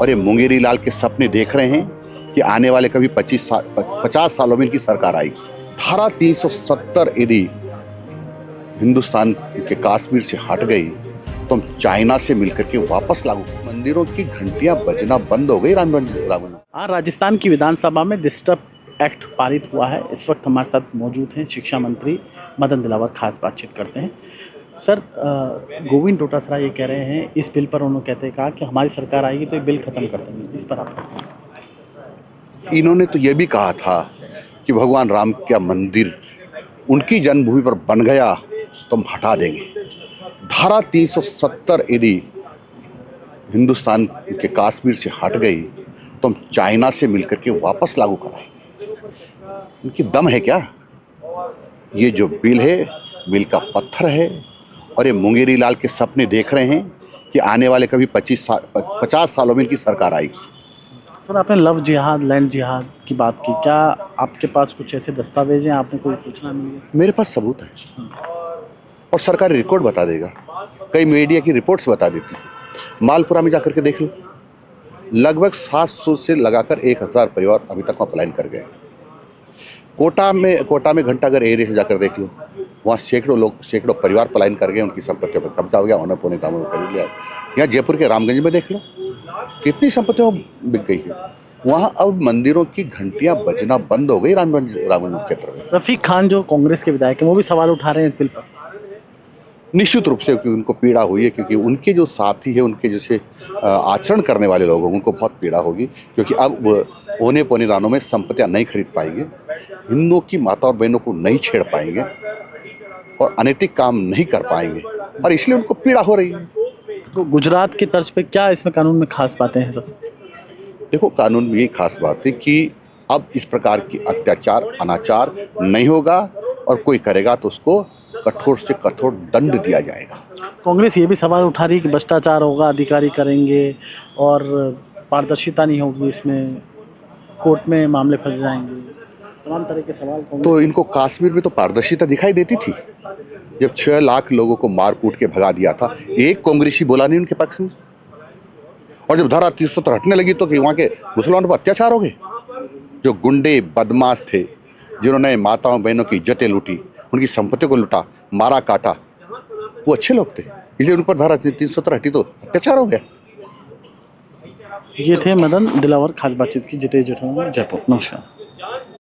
और ये मुंगेरी लाल के सपने देख रहे हैं कि आने वाले कभी 50 सालों में इनकी सरकार आएगी। धारा 370 यदि हिंदुस्तान के कश्मीर से हट गई तो हम चाइना से मिलकर के वापस लागू। मंदिरों की घंटियां बजना बंद हो गई। हाँ, राजस्थान की विधानसभा में डिस्टर्ब एक्ट पारित हुआ है। इस वक्त हमारे साथ मौजूद हैं शिक्षा मंत्री मदन दिलावर। खास बातचीत करते हैं। सर, गोविंद डोटासरा ये कह रहे हैं इस बिल पर, उन्होंने कहते कहा कि हमारी सरकार आएगी तो ये बिल खत्म कर देंगे। इस पर आप? इन्होंने तो ये भी कहा था कि भगवान राम का मंदिर उनकी जन्मभूमि पर बन गया तो हम हटा देंगे। धारा 370 यदि हिंदुस्तान के कश्मीर से हट गई तो हम चाइना से मिलकर के वापस लागू कराएंगे। उनकी दम है क्या? ये जो बिल है, बिल का पत्थर है और ये मुंगेरी लाल के सपने देख रहे हैं कि आने वाले कभी 50 सालों में इनकी सरकार आएगी। सर, आपने लव जिहाद, लैंड जिहाद की बात की। क्या आपके पास कुछ ऐसे दस्तावेज हैं? आपने कोई सूचना मिली? मेरे पास सबूत है और सरकारी रिकॉर्ड बता देगा। कई मीडिया की रिपोर्ट्स बता देती है। मालपुरा में जाकर के देख लो, लगभग 700 से लगाकर 1000 परिवार अभी तक वहाँ पलायन कर गए। कोटा में घंटाघर एरिया से जाकर देख लो, वहाँ सैकड़ों परिवार पलायन कर गए। उनकी संपत्तियों पर कब्जा हो गया, औने पौने दामों में खरीद लिया। यहाँ जयपुर के रामगंज में देख लो, कितनी संपत्तियाँ बिक गई है। वहाँ अब मंदिरों की घंटियां बजना बंद हो गई। रामगंज क्षेत्र में रफीक खान जो कांग्रेस के विधायक हैं वो भी सवाल उठा रहे हैं इस बिल पर। निश्चित रूप से क्योंकि उनको पीड़ा हुई है, क्योंकि उनके जो साथी है, उनके जैसे आचरण करने वाले लोग हैं, उनको बहुत पीड़ा होगी। क्योंकि अब वो औने पौने दानों में संपत्तियां नहीं खरीद पाएंगे, हिंदुओं की माता और बहनों को नहीं छेड़ पाएंगे और अनैतिक काम नहीं कर पाएंगे, और इसलिए उनको पीड़ा हो रही है। तो गुजरात की तर्ज पे क्या इसमें कानून में खास बातें हैं सर? देखो, कानून में यही खास बात है कि अब इस प्रकार की अत्याचार, अनाचार नहीं होगा, और कोई करेगा तो उसको कठोर से कठोर दंड दिया जाएगा। कांग्रेस ये भी सवाल उठा रही है कि भ्रष्टाचार होगा, अधिकारी करेंगे और पारदर्शिता नहीं होगी, इसमें कोर्ट में मामले फंस जाएंगे, तमाम तरह के सवाल। तो इनको कश्मीर में तो पारदर्शिता दिखाई देती थी जब 6 लाख लोगों को मार कूट के भगा दिया था। एक कांग्रेसी बोला नहीं उनके पक्ष में। और जब धारा 370 हटने लगी तो कि वहाँ के मुसलमानों पर अत्याचार हो गए। जो गुंडे बदमाश थे, जिन्होंने माताओं बहनों की इज्जतें लूटी, उनकी संपत्ति को लूटा, मारा काटा, वो अच्छे लोग थे, इसलिए उन पर धारा 370 हटी तो अत्याचार हो गया। ये थे मदन दिलावर। खास बातचीत की जितेश जठौर, जयपुर। नमस्कार।